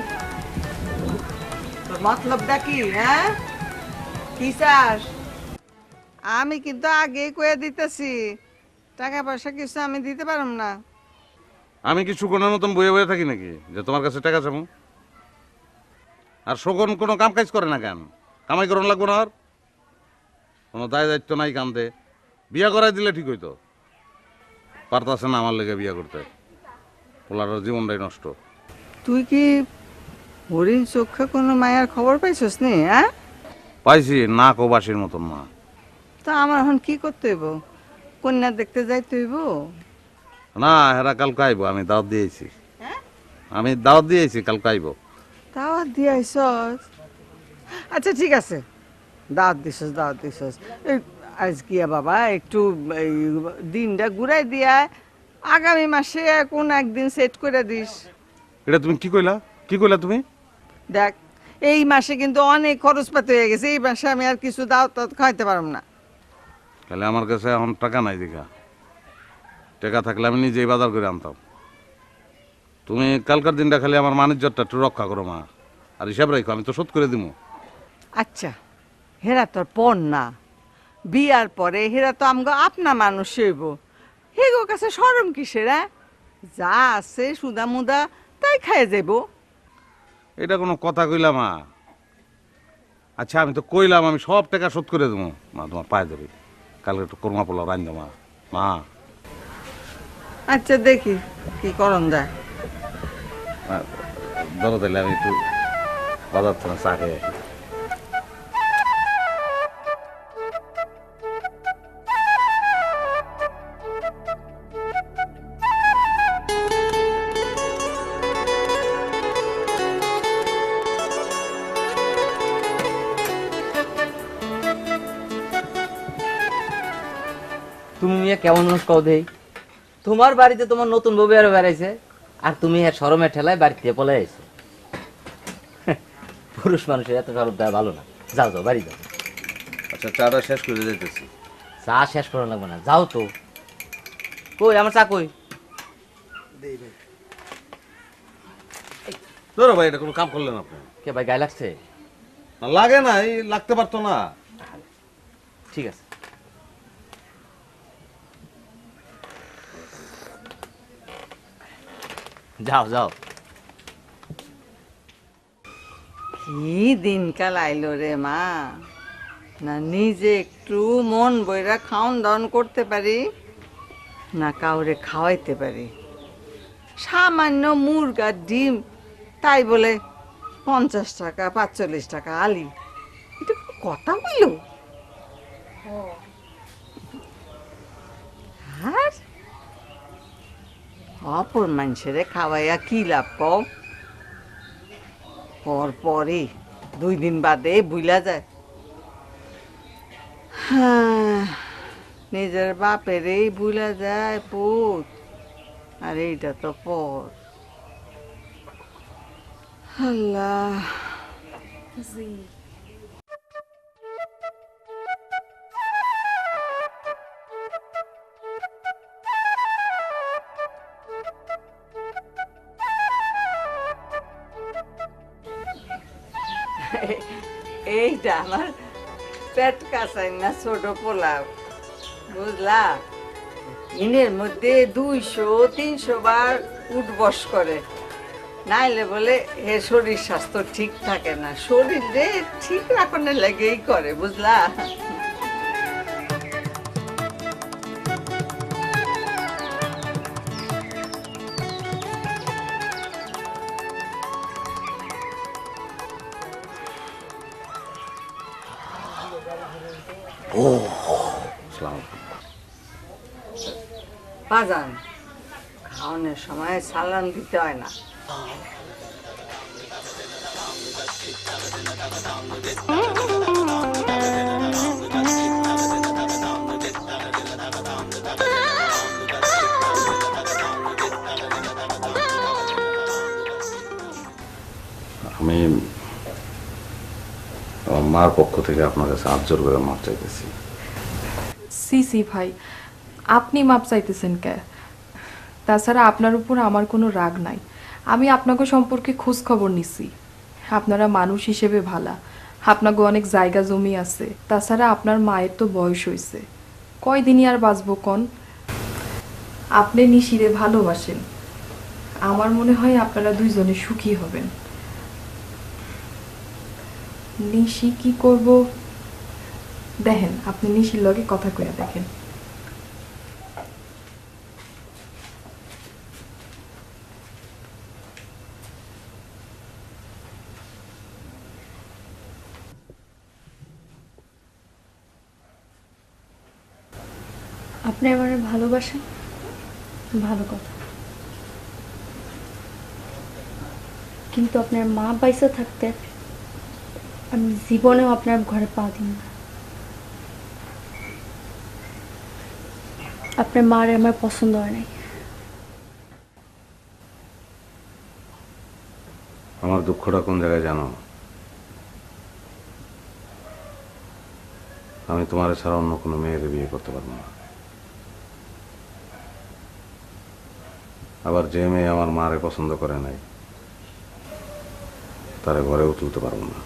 তোর মতলবটা কি? হ্যাঁ, কি চাস? আমি কিন্তু আগে কয়ে দিতেছি, টাকা পয়সা কিছু আমি দিতে পারম না। আমি কি সুগনের মতন বয়ে বয়ে থাকি নাকি যে তোমার কাছে টাকা চাবো? আর শোকন কোনো কাম কাজ করে না কেন? কামাই করন লাগবো না? আর কোনো দায় দায়িত্ব নাই কান্দে, বিয়া করাই দিলে ঠিক হইতো। পারতাছে না আমার লেগে বিয়া করতে, পোলার জীবনটাই নষ্ট। তুই কি হরিণ চোখে কোনো মায়ের খবর পাইছস নি? হ্যাঁ, পাইছি, না কোবাসীর মতন না। তা আমার এখন কি করতে হইব? কন্যা দেখতে যাইতে হইব? না, হেরা কালকে আইব, আমি দাওয়াত দিয়েছি। আমি দাওয়াত দিয়েছি, কালকে আইব। দাওয়াত দিয়ে আইসস? আচ্ছা ঠিক আছে, দাওয়াত দিছস, দাওয়াত দিছস। আজ গিয়া বাবা একটু এই দিনটা ঘুরাই দিয়া আগামী মাসে কোন একদিন সেট করে দিস। এটা তুমি কি কইলা? কি কইলা তুমি? দেখ, এই মাসে কিন্তু অনেক খরচপাতি হয়ে গেছে, এই মাসে আমি আর কিছু দাওয়াত খাইতে পারব না। তাহলে আমার কাছে এখন টাকা নাই দেখা, টাকা থাকলে আমি নিজেই বাজার করে আনতাম। তুমি কালকার দিনটা খালি আমার মানিজ্যটা একটু রক্ষা করো মা, আর হিসাব রাখো, আমি তো শোধ করে দিব। আচ্ছা, হেরা তোর পণ না, বিয়ার পরে হেরা তো আমগো আপনা মানুষ হইব, হেগো কাছে শরম কিসের? যা আছে সুদা মুদা তাই খাই যাব। এটা কোনো কথা কইলা মা? আচ্ছা আমি তো কইলাম আমি সব টাকা শোধ করে দেবো মা, তোমার পায়ে দেবে। কালকে একটু কোরমা পোলাও রান দাও মা। মা আচ্ছা দেখি কি করন যায়। ধরো তাহলে আমি একটু বাজার থেকে চা খেয়ে আসি। তুমি মিয়া কেমন মানুষ কও দেই? তোমার বাড়িতে তোমার নতুন বউ আরো বেড়াইছে, আর তুমি আর শরমের ঠেলায় বাড়িতে পলে আইছো। পুরুষ মানুষের এত শরম দেওয়া ভালো না। যাও যাও, বাড়ি যাও। আচ্ছা চাটা শেষ করে যাইতেছি। চা শেষ করা লাগবে না, যাও তো। কই আমার চা কই? ধরো ভাই, এটা কোনো কাম করলেন আপনি? কে ভাই, গায়ে লাগছে? না লাগে না, এই লাগতে পারতো না। ঠিক আছে। যাও যাও। কি দিনকাল আইলো রে মা, না নিজে একটু মন বইরা খাওন দাওন করতে পারি, না কাউরে খাওয়াইতে পারি। সামান্য মুরগার ডিম, তাই বলে 50 টাকা 45 টাকা আলি, এটা কোনো কথা বলল? আর অপর মানুষেরে খাওয়াইয়া কি লাভ কও? পরে 2 দিন বাদে বুইলা যায়। হ্যাঁ, নিজের বাপেরই বুইলা যায় পুত, আর এইটা তো পর। আল্লাহ। জি। এইটা আমার পেট কাঁচাই না ছোট পোলাও, বুঝলা? দিনের মধ্যে 200-300 বার উঠবস করে, নাইলে বলে হে শরীর স্বাস্থ্য ঠিক থাকে না, শরীরে ঠিক রাখনের লেগেই করে, বুঝলা? বাজান, খাওয়ানোর সময় সালাম দিতে হয় না। আমি আমার মার পক্ষ থেকে আপনার কাছে হাত জোর করে মাপ চাইতেছি। সি সি ভাই, আপনি মাপ চাইতেছেন কে? তাছাড়া আপনার উপর আমার কোনো রাগ নাই। আমি আপনাকে সম্পর্কে খোঁজ খবর নিছি। আপনারা মানুষ হিসেবে ভালা, আপনাকে অনেক জায়গা জমি আছে। তাছাড়া আপনার মায়ের তো বয়স হয়েছে, কয়দিনই আর বাঁচবো কন? আপনি নিশিরে ভালোবাসেন, আমার মনে হয় আপনারা দুইজনে সুখী হবেন। নিশি কি করব দেখেন, আপনি নিশির লগে কথা কইয়া দেখেন। আপনি আমার ভালোবাসেন, ভালো কথা, কিন্তু আপনার মা বাইসা থাকতে আমি জীবনেও আপনার ঘরে পা দিই না। আপনার মারে আমার পছন্দ হয় নাই। আমার দুঃখটা কোন জায়গায় জানো? আমি তোমার ছাড়া অন্য কোনো মেয়ের বিয়ে করতে পারবো না। আবার যে মেয়ে আমার মারে পছন্দ করে নাই, তারে ঘরেও তুলতে পারবো না।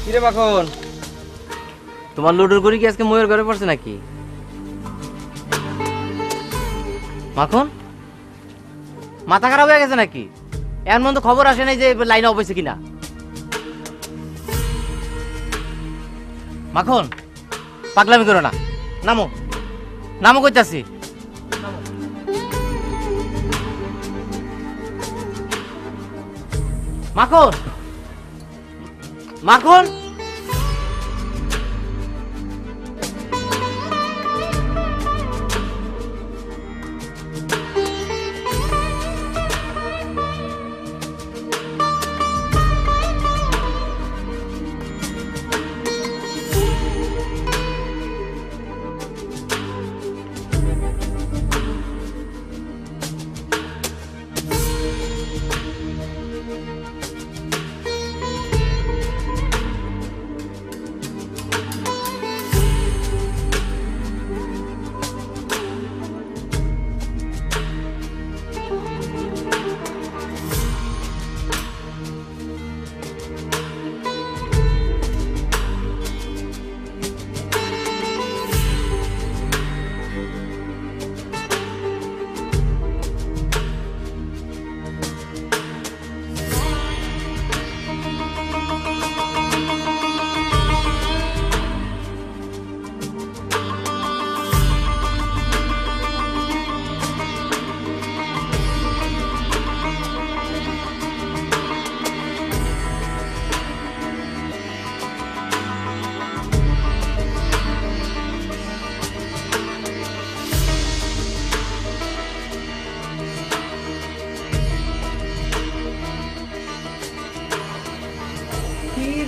কিরে মাখন, তোমার লুডোর গড়ি কি আজকে ময়ের ঘরে পড়ছে নাকি? মাখন, মাথা খারাপ হয়ে গেছে নাকি? এর মধ্যে খবর আসে নাই যে লাইনে অফ হয়েছে কিনা? মাখন, পাগলামি করো না, নামো নামো কইতাছি। মাখন, মাখন,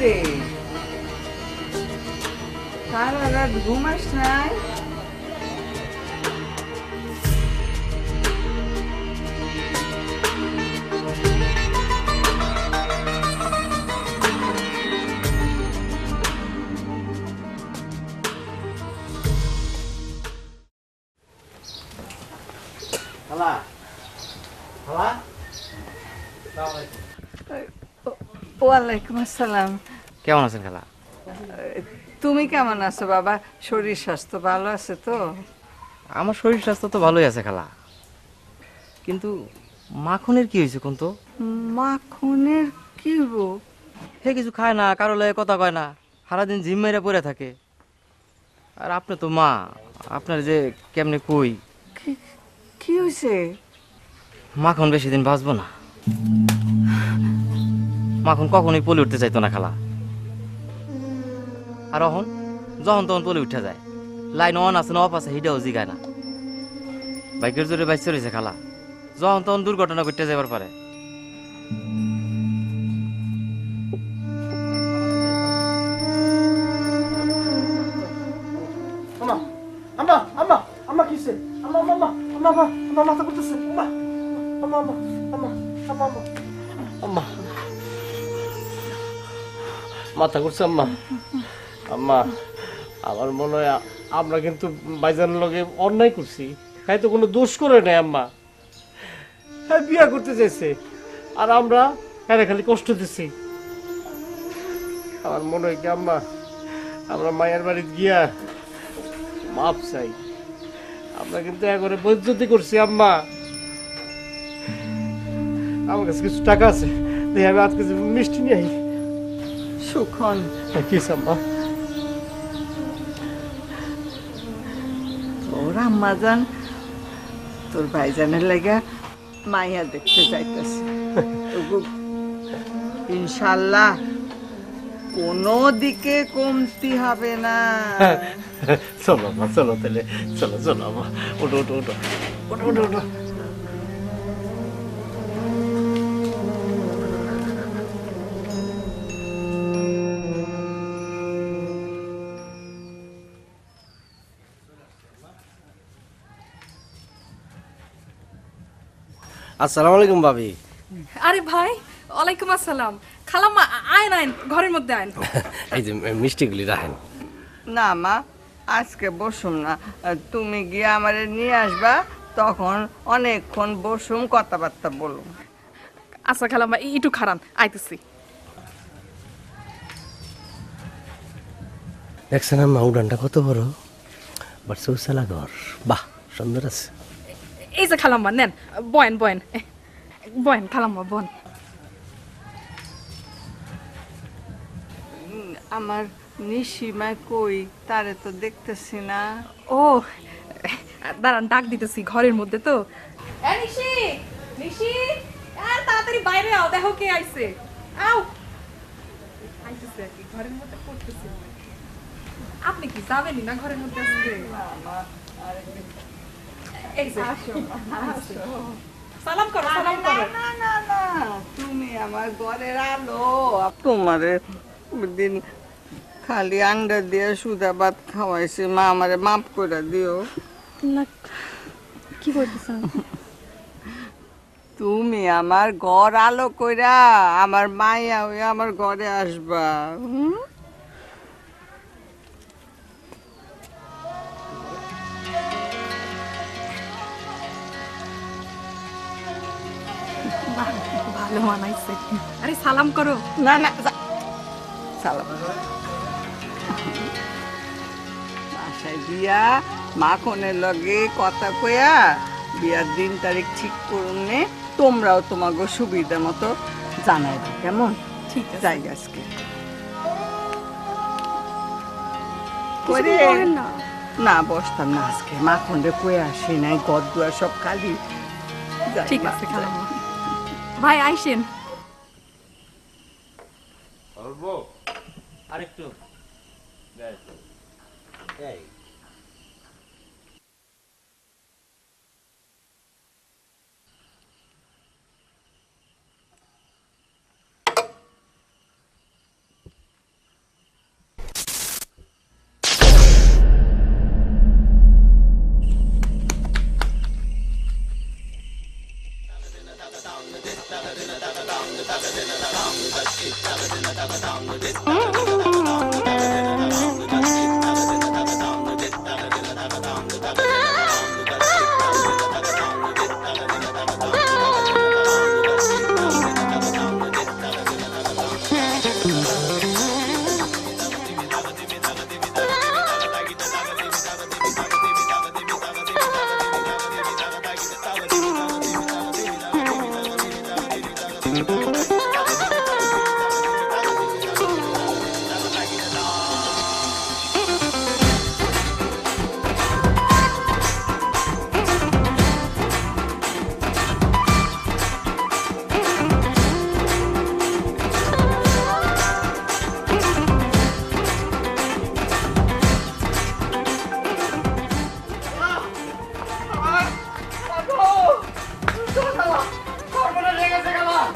রে সারা রাত ঘুমাস নাই? খালা, খালা, ওয়ালাইকুম আসসালাম। কেমন আছেন খালা? তুমি কেমন আছো বাবা? শরীর স্বাস্থ্য ভালো আছে তো? আমার শরীর স্বাস্থ্য তো ভালোই আছে খালা, কিন্তু মাখনের কি হয়েছে কোন তো? মাখনের কি গো? হে কিছু খায় না, কারো লয়ে কথা কয় না, সারাদিন জিম মেরে পড়ে থাকে। আর আপনি তো মা, আপনার যে কেমনে কই। কি হয়েছে? মাখন বেশি দিন বাঁচবো না। মাখন কখনোই পলি উঠতে চাইতো না খালা, আর অহন যখন তখন পলি উঠে যায়। লাইন অন আছে না অফ আছে হিটাও জিগায় না। বাইকের জোরে বাইসে রয়েছে খালা, যখন তখন দুর্ঘটনা ঘটতে যাবার পারে। আম্মা আম্মা আম্মা আম্মা কিসে আম্মা আম্মা আম্মা আম্মা আম্মা মাথা করতেছে আম্মা আম্মা আম্মা আম্মা আম্মা আম্মা আম্মা মাথা করছে আম্মা আম্মা আমার মনে হয় আমরা কিন্তু ভাইজানের লগে অন্যায় করছি। হ্যাঁ তো কোনো দোষ করে নাই আম্মা, হ্যাঁ বিয়া করতে চাইছে আর আমরা হ্যাঁ খালি কষ্ট দিচ্ছি। আমার মনে হয় কি আম্মা আমরা মায়ের বাড়িতে গিয়া মাপ চাই। আমরা কিন্তু একবারে বৈদ্যুতি করছি আম্মা। আমার কাছে কিছু টাকা আছে, দেখি আমি আজকে মিষ্টি নিয়ে আই। সুখন কি আম্মা? তোর আম্মা জান তোর ভাইজানের লাগা মাইয়া দেখতে যাইতেছে। ইনশাল্লাহ কোনো দিকে কমতি হবে না। চলো আম্মা, চলো তাহলে, চলো চলো আম্মা, ওঠো ওঠো ওঠো ওঠো ওঠো ওঠো। আসসালামু আলাইকুম ভাবি। আরে ভাই, ওয়ালাইকুম আসসালাম। খালাম্মা আইন আইন, ঘরের মধ্যে আইন। এই যে মিষ্টিগুলি রাখেন। না মা, আজকে বসুম না, তুমি গিয়ে আমারে নিয়ে আসবা, তখন অনেকক্ষণ বসুম, কথাবার্তা বলুম। আচ্ছা খালাম্মা, একটু খারান, আইতেছি। দেখছেন আম্মা উড়ানটা কত বড়, বাট চৌসালা ঘর, বাহ সুন্দর আছে। এই যে খালাম্মা নেন, বয়েন বয়েন বয়েন খালাম্মা বন। আমার নিশিমায় কই, তারে তো দেখতেছি না। ও দাঁড়ান, ডাক দিতেছি ঘরের মধ্যে তো। নিশি নিশি, আর তাড়াতাড়ি বাইরে আও, দেখো কে আইছে। আও আইতেছে আর কি, ঘরের মধ্যে পড়তেছে। আপনি কি যাবেনই না ঘরের মধ্যে আজকে? এই যে সালাম করো, সালাম করো। না না না, তুমি আমার ঘরের আলো। তোমারে দিন খালি আন্ডা দিয়ে সুদা ভাত খাওয়াইছি, মা আমারে মাফ করে দিও। না, কি বলতেছেন? তুমি আমার ঘর আলো কইরা আমার মাইয়া হয়ে আমার ঘরে আসবা। ভালো মানাইছে। আরে সালাম করো। না না, সালাম। বাসায় দিয়া মাখনের লগে কথা কইয়া বিয়ার দিন তারিখ ঠিক করুন, তোমরাও তোমাকে সুবিধা মতো জানাইবে, কেমন? ঠিক আছে, যাই আজকে কিছুদিন বলেন না। না বসতাম না, আজকে মাখনরে কয়ে আসি নাই, ঘর দুয়ার সব খালি। যাই ঠিক মা, আছে যাই। খালাম্মা। ভাই আইসেন। আরেকটু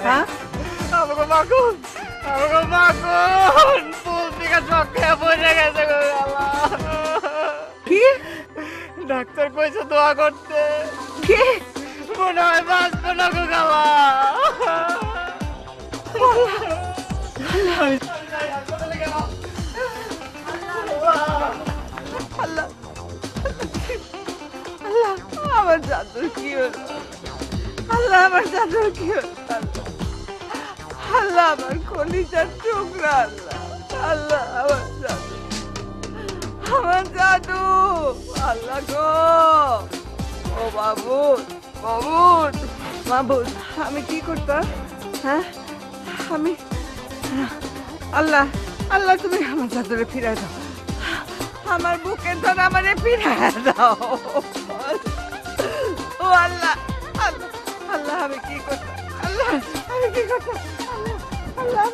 হ্যাঁ আমাকে মাখন ফুল থেকে সব খেয়ে বসে গেছে গো আল্লাহ। কি ডাক্তার কইছে দোয়া করতে, কি মনে হয় বাঁচবো না গো গালা। আল্লাহ আল্লাহ আমার জাদুর কি হলো? আল্লাহ আমার জাদুর কি হলো? আল্লাহ আমার কলিজার টুকরা, আল্লাহ আল্লাহ আমার জাদু আল্লাহ গো। ও বাবুদ বাবুদ বাবুদ, আমি কি করতাম? হ্যাঁ আমি আল্লাহ আল্লাহ তুমি আমার জাদুরে ফিরে দাও, আমার বুকের ধর আমারে ফিরে দাও। ও আল্লাহ আল্লাহ আল্লাহ আমি কি করতাম? আল্লাহ আমি কি করতাম? আল্লাহ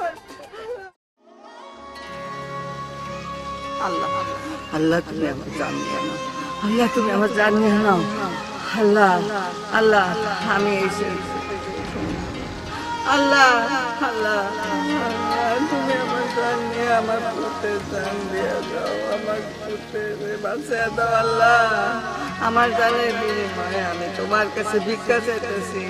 আল্লাহ আল্লাহ আল্লাহ তুমি আমার জান নিয়ে নাও, আল্লাহ তুমি আমার জান নিয়ে নাও। আল্লাহ আল্লাহ আমি এই আল্লাহ আল্লাহ তুমি আমার জান নিয়ে আমার পুত্রের জান দিয়ে দাও, আমার পুত্রের বাঁচিয়ে দাও। আল্লাহ আমার জানের বিনিময়ে আমি তোমার কাছে ভিক্ষা চাইতেছি।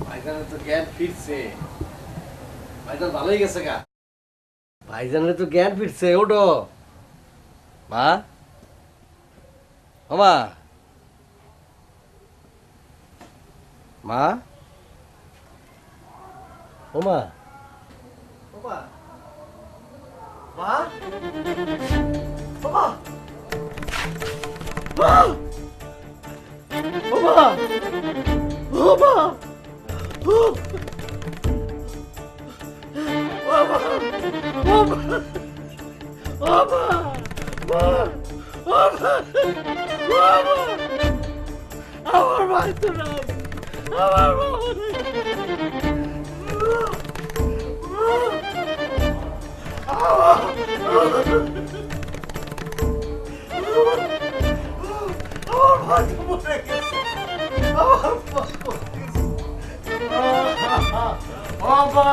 ভাইজানের তো জ্ঞান ফিরছে, ভাইজান ভালোই গেছে গা। ভাইজানের তো জ্ঞান ফিরছে, ওঠো মা। ও মা, মা, ও মা, ও মা, মা, ও মা, মা, ও মা, ও মা, আমার ভাই তো না, আমার ভাই তো মরে গেছে, আমার বাবা